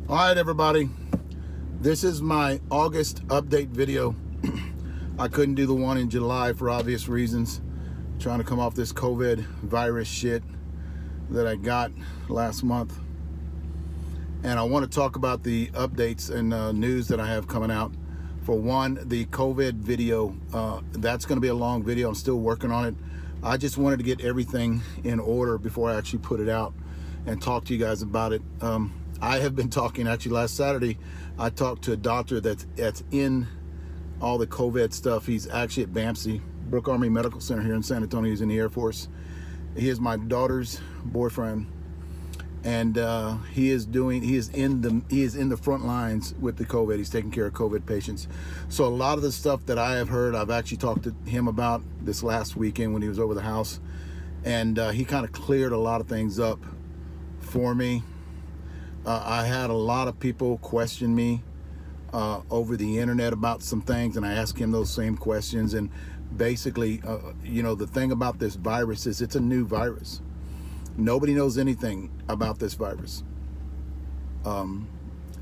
All right, everybody, this is my August update video. I couldn't do the one in July for obvious reasons, trying to come off this COVID virus shit that I got last month. And I want to talk about the updates and news that I have coming out. For one, the COVID video, that's going to be a long video. I'm still working on it. I just wanted to get everything in order before I actually put it out and talk to you guys about it. I have been talking, actually last Saturday, I talked to a doctor that's in all the COVID stuff. He's actually at BAMC, Brooke Army Medical Center here in San Antonio. He's in the Air Force. He is my daughter's boyfriend, and he is in the front lines with the COVID. He's taking care of COVID patients. So a lot of the stuff that I have heard, I've actually talked to him about this last weekend when he was over the house, and he kind of cleared a lot of things up for me. I had a lot of people question me over the internet about some things, and I asked him those same questions. And basically, you know, the thing about this virus is it's a new virus. Nobody knows anything about this virus.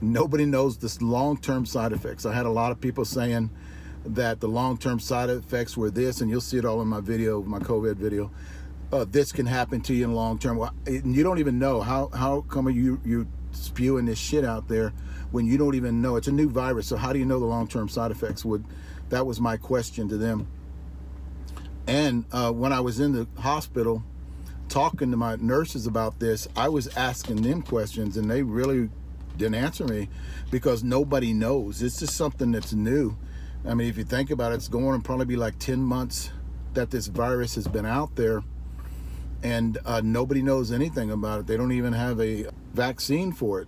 Nobody knows the long-term side effects. I had a lot of people saying that the long-term side effects were this, and you'll see it all in my video, my COVID video. This can happen to you in long term. Well, you don't even know. How come you spewing this shit out there when you don't even know? It's a new virus, so how do you know the long-term side effects? That was my question to them. And when I was in the hospital talking to my nurses about this, I was asking them questions, and they really didn't answer me because nobody knows. It's just something that's new. I mean, if you think about it, it's going to probably be like 10 months that this virus has been out there, and nobody knows anything about it. They don't even have a vaccine for it.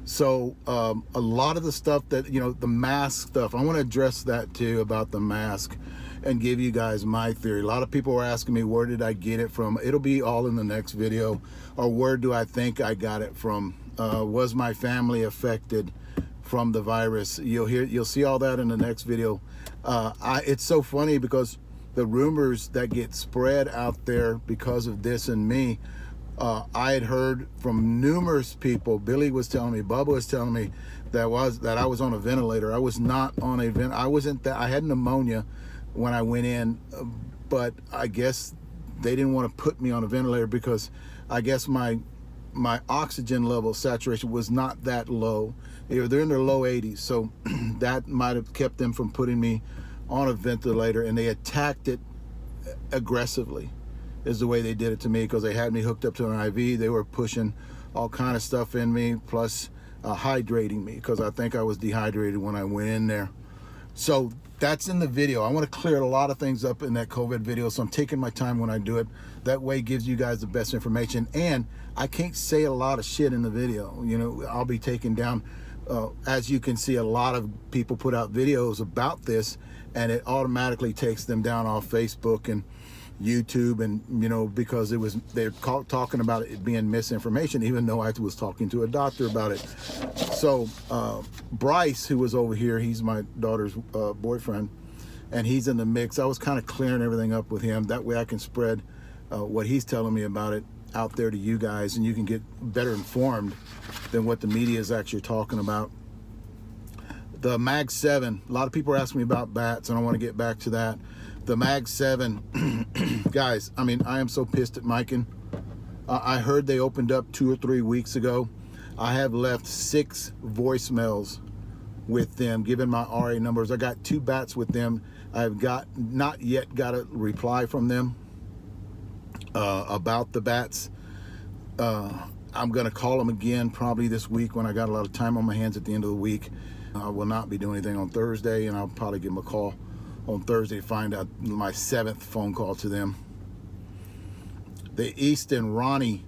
So a lot of the stuff that, you know, the mask stuff, I want to address that too, about the mask, and give you guys my theory. A lot of people were asking me, where did I get it from? It'll be all in the next video. Or where do I think I got it from? Was my family affected from the virus? You'll see all that in the next video. It's so funny because the rumors that get spread out there because of this and me, I had heard from numerous people. Billy was telling me, Bubba was telling me that I was on a ventilator. I was not on a vent. I wasn't that. I had pneumonia when I went in, but I guess they didn't want to put me on a ventilator because I guess my oxygen level saturation was not that low. They're in their low 80s, so that might have kept them from putting me on a ventilator. And they attacked it aggressively, is the way they did it to me, because they had me hooked up to an IV. They were pushing all kind of stuff in me, plus hydrating me, because I think I was dehydrated when I went in there. So that's in the video. I want to clear a lot of things up in that COVID video, so I'm taking my time when I do it. That way it gives you guys the best information, and I can't say a lot of shit in the video. You know, I'll be taken down. As you can see, a lot of people put out videos about this, and it automatically takes them down off Facebook and YouTube, and you know, because they're talking about it being misinformation, even though I was talking to a doctor about it. So Bryce, who was over here, he's my daughter's boyfriend, and he's in the mix. I was kind of clearing everything up with him. That way I can spread what he's telling me about it out there to you guys, and you can get better informed than what the media is actually talking about. The Mag 7, a lot of people are asking me about bats, and I want to get back to that. The Mag 7, guys, I mean, I am so pissed at Miken. I heard they opened up 2 or 3 weeks ago. I have left 6 voicemails with them, giving my RA numbers. I got 2 bats with them. I've not yet got a reply from them about the bats. I'm going to call them again probably this week when I got a lot of time on my hands at the end of the week. I will not be doing anything on Thursday, and I'll probably give them a call on Thursday to find out my 7th phone call to them. The Easton Ronnie,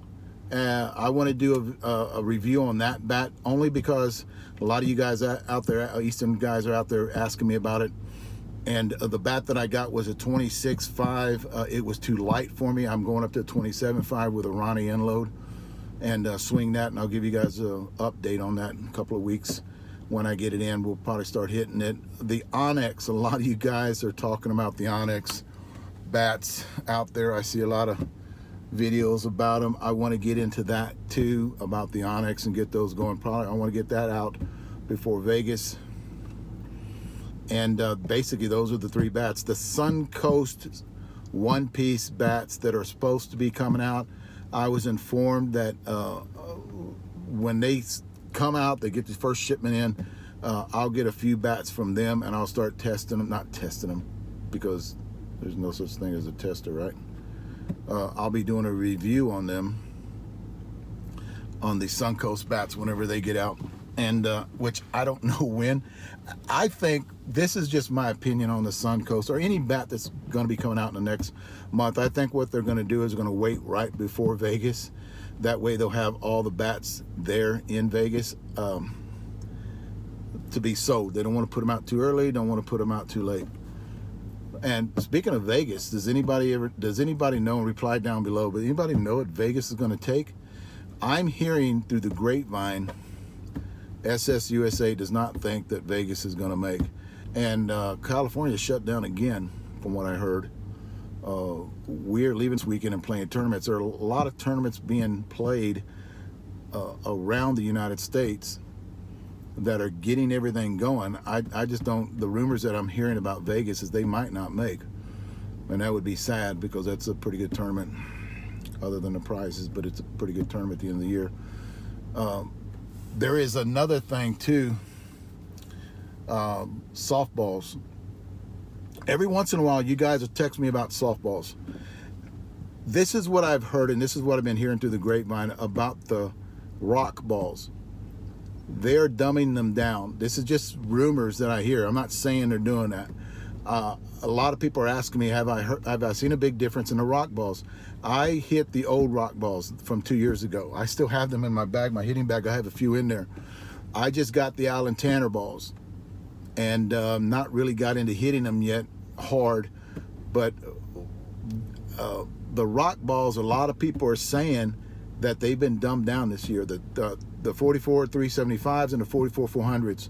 I want to do a review on that bat, only because a lot of you guys out there, Easton guys, are out there asking me about it. And the bat that I got was a 26.5. It was too light for me. I'm going up to 27.5 with a Ronnie end load, and swing that, and I'll give you guys an update on that in a couple of weeks. When I get it in, we'll probably start hitting it. The Onyx, a lot of you guys are talking about the Onyx bats out there. I see a lot of videos about them. I want to get into that too, about the Onyx, and get those going. Probably I want to get that out before Vegas. And basically those are the 3 bats. The Suncoast one-piece bats that are supposed to be coming out, I was informed that when they come out, they get the first shipment in, I'll get a few bats from them and I'll start testing them. Not testing them, because there's no such thing as a tester, right? I'll be doing a review on them, on the Suncoast bats, whenever they get out, and which I don't know when. I think, this is just my opinion on the Suncoast, or any bat that's going to be coming out in the next month. I think what they're going to do is going to wait right before Vegas. That way they'll have all the bats there in Vegas to be sold. They don't want to put them out too early, don't want to put them out too late. And speaking of Vegas, does anybody know, and reply down below, but anybody know what Vegas is going to take? I'm hearing through the grapevine, SSUSA does not think that Vegas is going to make. And California shut down again, from what I heard. We're leaving this weekend and playing tournaments. There are a lot of tournaments being played around the United States that are getting everything going. I just don't, the rumors that I'm hearing about Vegas is they might not make. And that would be sad, because that's a pretty good tournament, other than the prizes, but it's a pretty good tournament at the end of the year. There is another thing too, softballs. Every once in a while, you guys will text me about softballs. This is what I've heard, and this is what I've been hearing through the grapevine about the rock balls. They're dumbing them down. This is just rumors that I hear. I'm not saying they're doing that. A lot of people are asking me, have I seen a big difference in the rock balls? I hit the old rock balls from 2 years ago. I still have them in my bag, my hitting bag. I have a few in there. I just got the Alan Tanner balls, and not really got into hitting them yet hard. But the rock balls, a lot of people are saying that they've been dumbed down this year. The 44 375s and the 44 400s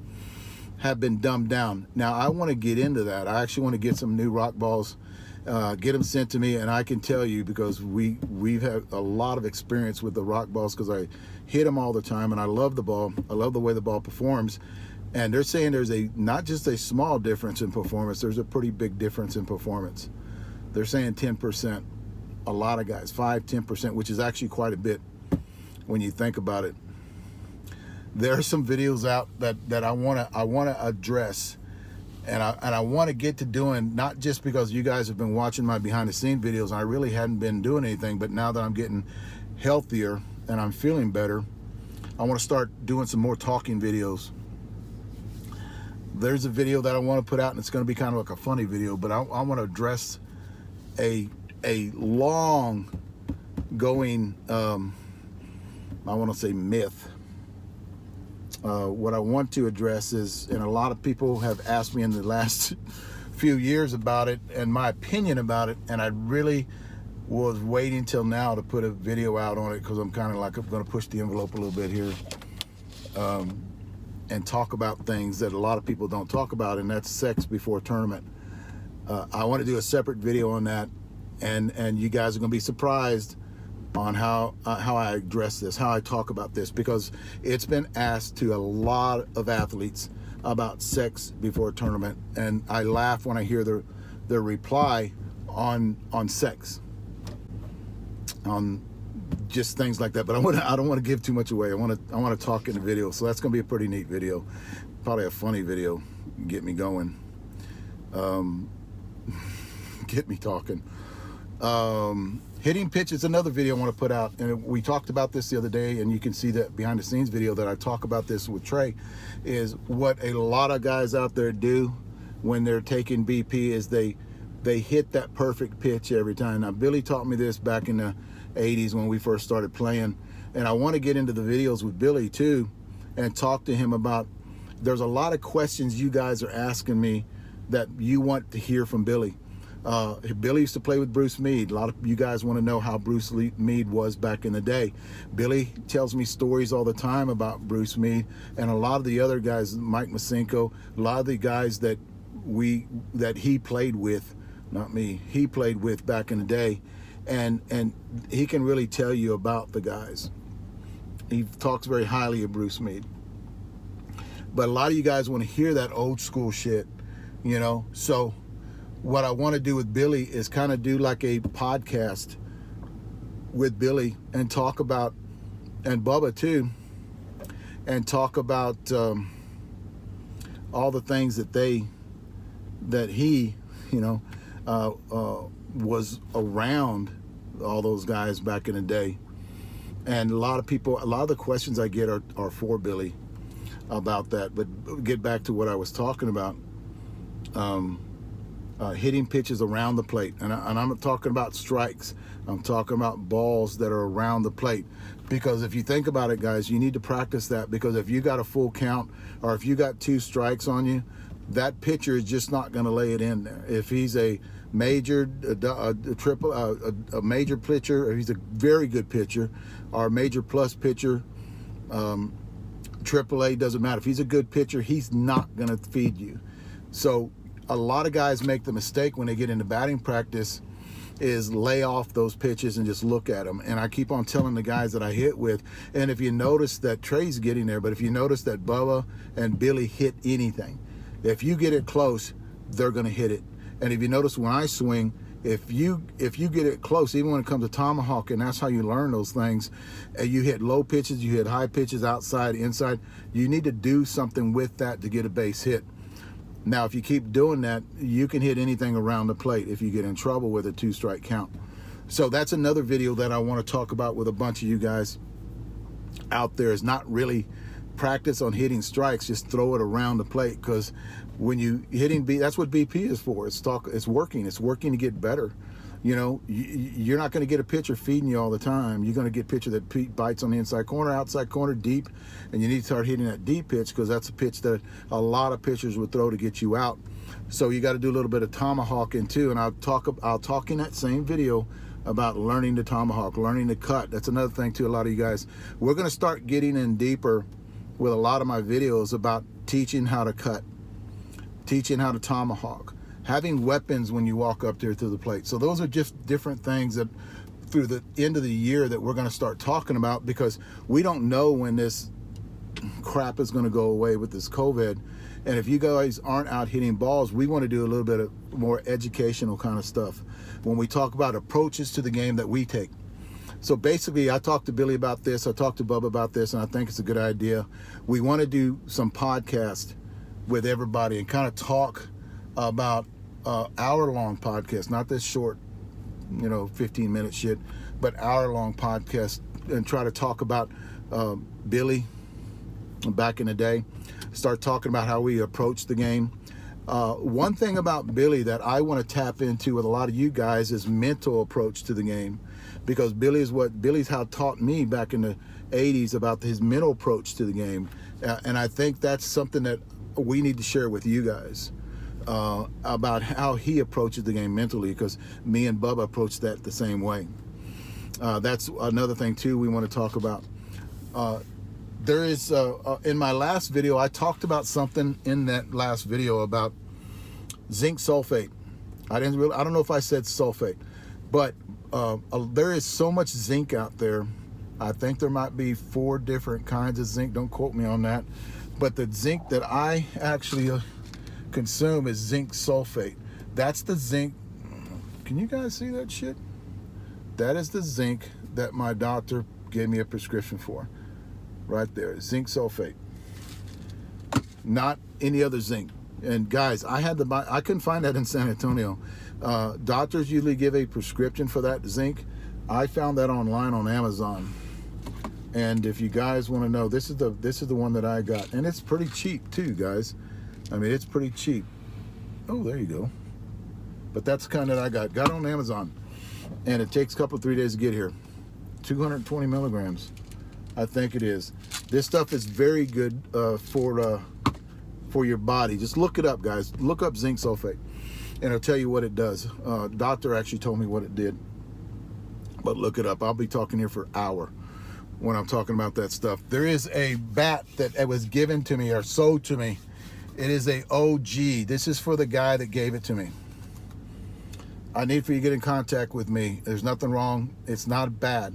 have been dumbed down. Now I want to get into that. I actually want to get some new rock balls, get them sent to me, and I can tell you, because we've had a lot of experience with the rock balls, because I hit them all the time, and I love the ball. I love the way the ball performs. And they're saying there's not just a small difference in performance, there's a pretty big difference in performance. They're saying 10%. A lot of guys, 5-10%, which is actually quite a bit when you think about it. There are some videos out that I want to address, and I want to get to doing, not just because you guys have been watching my behind the scenes videos, and I really hadn't been doing anything, but now that I'm getting healthier and I'm feeling better, I want to start doing some more talking videos. There's a video that I want to put out, and it's going to be kind of like a funny video, but I want to address a long going, I want to say myth. What I want to address is, and a lot of people have asked me in the last few years about it and my opinion about it, and I really was waiting till now to put a video out on it, because I'm kind of like, I'm going to push the envelope a little bit here, and talk about things that a lot of people don't talk about, and that's sex before tournament. I want to do a separate video on that, and you guys are going to be surprised on how I address this, how I talk about this, because it's been asked to a lot of athletes about sex before a tournament, and I laugh when I hear their reply on sex, on just things like that. But I don't want to give too much away. I want to talk in the video, so that's going to be a pretty neat video, probably a funny video, get me going, get me talking. Hitting pitch is another video I want to put out, and we talked about this the other day, and you can see that behind the scenes video that I talk about this with Trey, is what a lot of guys out there do when they're taking BP is they hit that perfect pitch every time. Now Billy taught me this back in the 80s when we first started playing, and I want to get into the videos with Billy too and talk to him about, there's a lot of questions you guys are asking me that you want to hear from Billy. Billy used to play with Bruce Mead. A lot of you guys want to know how Bruce Mead was back in the day. Billy tells me stories all the time about Bruce Mead, and a lot of the other guys, Mike Masenko, a lot of the guys that he played with, not me, he played with back in the day. and he can really tell you about the guys. He talks very highly of Bruce Meade. But a lot of you guys want to hear that old school shit, you know. So what I want to do with Billy is kind of do like a podcast with Billy and talk about, and Bubba too, and talk about all the things that he, you know, was around all those guys back in the day. And a lot of the questions I get are for Billy about that. But get back to what I was talking about, hitting pitches around the plate. And I'm talking about strikes. I'm talking about balls that are around the plate. Because if you think about it, guys, you need to practice that, because if you got a full count or if you got 2 strikes on you, that pitcher is just not going to lay it in there. If he's a major, a major pitcher, or he's a very good pitcher, or a major plus pitcher, AAA, doesn't matter. If he's a good pitcher, he's not going to feed you. So a lot of guys make the mistake when they get into batting practice is lay off those pitches and just look at them. And I keep on telling the guys that I hit with, and if you notice that Trey's getting there, but if you notice that Bubba and Billy hit anything, if you get it close, they're going to hit it. And if you notice when I swing, if you get it close, even when it comes to tomahawk, and that's how you learn those things, you hit low pitches, you hit high pitches, outside, inside, you need to do something with that to get a base hit. Now, if you keep doing that, you can hit anything around the plate if you get in trouble with a 2-strike count. So that's another video that I want to talk about with a bunch of you guys out there, is not really practice on hitting strikes, just throw it around the plate, because when you hitting that's what BP is for. It's working to get better. You know, you're not going to get a pitcher feeding you all the time. You're going to get a pitcher that bites on the inside corner, outside corner, deep, and you need to start hitting that deep pitch, because that's a pitch that a lot of pitchers would throw to get you out. So you got to do a little bit of tomahawking too, and I'll talk in that same video about learning the tomahawk, learning the cut. That's another thing too. A lot of you guys, we're going to start getting in deeper with a lot of my videos about teaching how to cut, teaching how to tomahawk, having weapons when you walk up there to the plate. So those are just different things that through the end of the year that we're going to start talking about, because we don't know when this crap is going to go away with this COVID. And if you guys aren't out hitting balls, we want to do a little bit of more educational kind of stuff when we talk about approaches to the game that we take. So basically, I talked to Billy about this, I talked to Bubba about this, and I think it's a good idea. We want to do some podcast with everybody and kind of talk about hour-long podcast, not this short, 15-minute shit, but hour-long podcast, and try to talk about Billy back in the day. Start talking about how we approach the game. One thing about Billy that I want to tap into with a lot of you guys is mental approach to the game, because Billy's how taught me back in the 80s about his mental approach to the game, and I think that's something that we need to share with you guys about how he approaches the game mentally, because me and Bubba approach that the same way. That's another thing too we want to talk about. There is in my last video, I talked about something in that last video about zinc sulfate. I don't know if I said sulfate, but there is so much zinc out there. I think there might be 4 different kinds of zinc. Don't quote me on that. But the zinc that I actually consume is zinc sulfate. That's the zinc. Can you guys see that shit? That is the zinc that my doctor gave me a prescription for. Right there, zinc sulfate. Not any other zinc. And guys, I couldn't find that in San Antonio. Doctors usually give a prescription for that zinc. I found that online on Amazon. And if you guys want to know, this is the one that I got, and it's pretty cheap too, guys. I mean, it's pretty cheap. Oh, there you go. But that's the kind that I got on Amazon, and it takes a couple 3 days to get here. 220 milligrams, I think it is. This stuff is very good for your body. Just look it up, guys. Look up zinc sulfate, and it'll tell you what it does. Doctor actually told me what it did, but look it up. I'll be talking here for an hour when I'm talking about that stuff. There is a bat that was given to me or sold to me. It is a OG. This is for the guy that gave it to me. I need for you to get in contact with me. There's nothing wrong. It's not bad.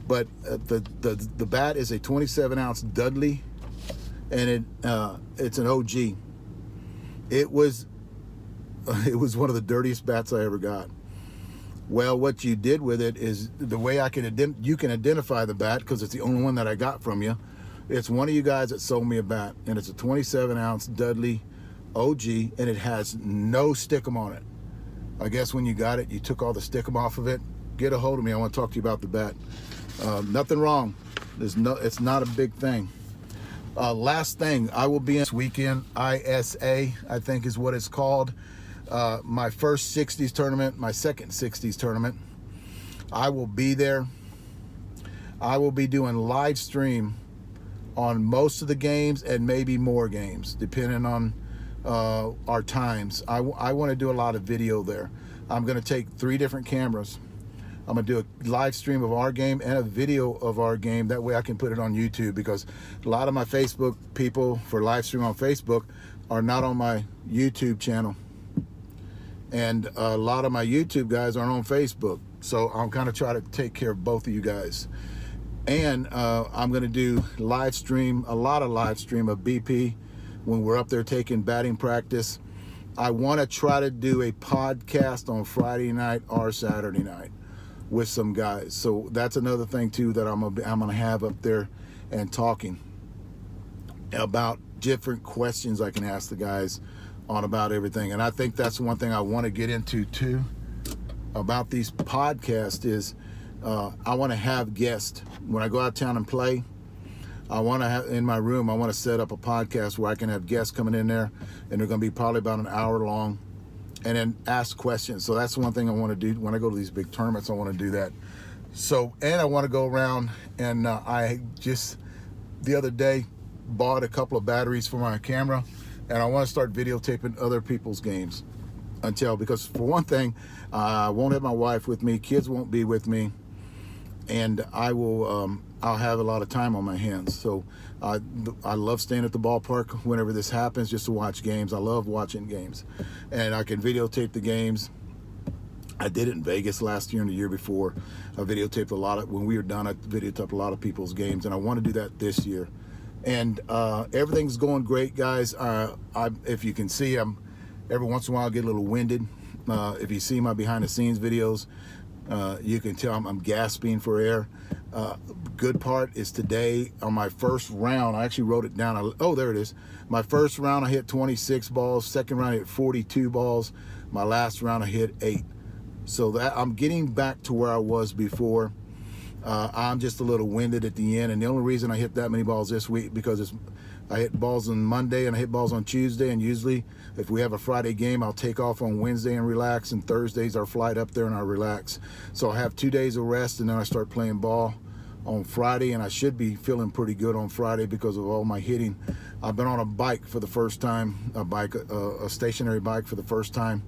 But the bat is a 27-ounce Dudley, and it's an OG. It was one of the dirtiest bats I ever got. Well, what you did with it is the way you can identify the bat, because it's the only one that I got from you. It's one of you guys that sold me a bat, and it's a 27-ounce Dudley OG, and it has no stickum on it. I guess when you got it, you took all the stickum off of it. Get a hold of me. I want to talk to you about the bat. Nothing wrong. It's not a big thing. Last thing, I will be in this weekend, ISA, I think is what it's called. My first 60s tournament, my second 60s tournament. I will be there. I will be doing live stream on most of the games and maybe more games, depending on our times. I want to do a lot of video there. I'm going to take 3 different cameras. I'm going to do a live stream of our game and a video of our game. That way I can put it on YouTube, because a lot of my Facebook people for live stream on Facebook are not on my YouTube channel. And a lot of my YouTube guys aren't on Facebook. So I'm kind of trying to take care of both of you guys. And I'm going to do live stream, a lot of live stream of BP when we're up there taking batting practice. I want to try to do a podcast on Friday night or Saturday night with some guys. So that's another thing too that I'm gonna have up there, and talking about different questions I can ask the guys on about everything. And I think that's one thing I want to get into too about these podcasts is I want to have guests when I go out of town and play. I want to have in my room, I want to set up a podcast where I can have guests coming in there, and they're going to be probably about an hour long, and then ask questions. So that's one thing I want to do when I go to these big tournaments. I want to do that. So, and I want to go around, and I just the other day bought a couple of batteries for my camera, and I want to start videotaping other people's games because for one thing, I won't have my wife with me, kids won't be with me, and I'll have a lot of time on my hands. So I love staying at the ballpark whenever this happens, just to watch games. I love watching games, and I can videotape the games. I did it in Vegas last year and the year before. I videotaped a lot of, when we were done, I videotaped a lot of people's games, and I want to do that this year. And everything's going great, guys. If you can see, every once in a while I get a little winded. If you see my behind the scenes videos, you can tell I'm gasping for air. Good part is today on my first round, I actually wrote it down. Oh, there it is. My first round I hit 26 balls. Second round I hit 42 balls. My last round I hit 8. So that I'm getting back to where I was before. I'm just a little winded at the end, and the only reason I hit that many balls this week because I hit balls on Monday and I hit balls on Tuesday, and usually if we have a Friday game, I'll take off on Wednesday and relax, and Thursday's our flight up there and I relax. So I have 2 days of rest, and then I start playing ball on Friday, and I should be feeling pretty good on Friday because of all my hitting. I've been on a bike for the first time, a stationary bike for the first time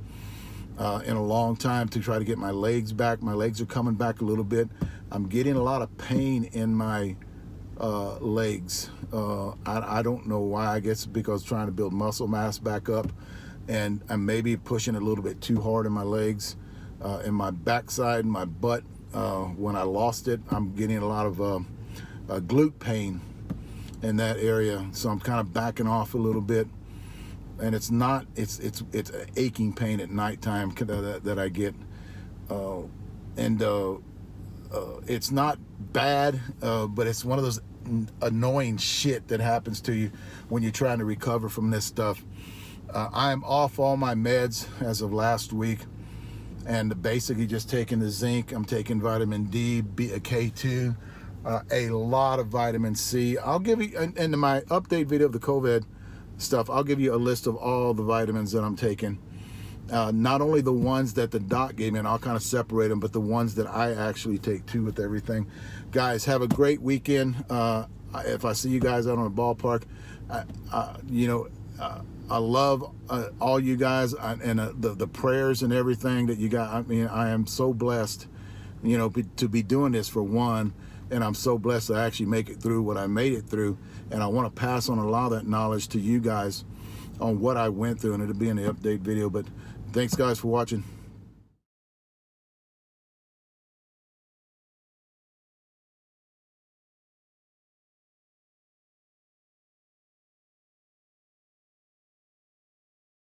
in a long time to try to get my legs back. My legs are coming back a little bit. I'm getting a lot of pain in my legs. I don't know why. I guess because trying to build muscle mass back up, and I'm maybe pushing a little bit too hard in my legs, in my backside, and my butt. When I lost it, I'm getting a lot of glute pain in that area. So I'm kind of backing off a little bit. And it's an aching pain at nighttime that I get, it's not bad, but it's one of those annoying shit that happens to you when you're trying to recover from this stuff. I'm off all my meds as of last week, and basically just taking the zinc. I'm taking vitamin D, K2, a lot of vitamin C. I'll give you, in my update video of the COVID stuff, I'll give you a list of all the vitamins that I'm taking. Not only the ones that the doc gave me, and I'll kind of separate them, but the ones that I actually take too with everything. Guys, have a great weekend. If I see you guys out on the ballpark, I love all you guys and the prayers and everything that you got. I mean, I am so blessed, to be doing this for one, and I'm so blessed to actually make it through what I made it through. And I want to pass on a lot of that knowledge to you guys on what I went through, and it'll be in the update video. But thanks, guys, for watching.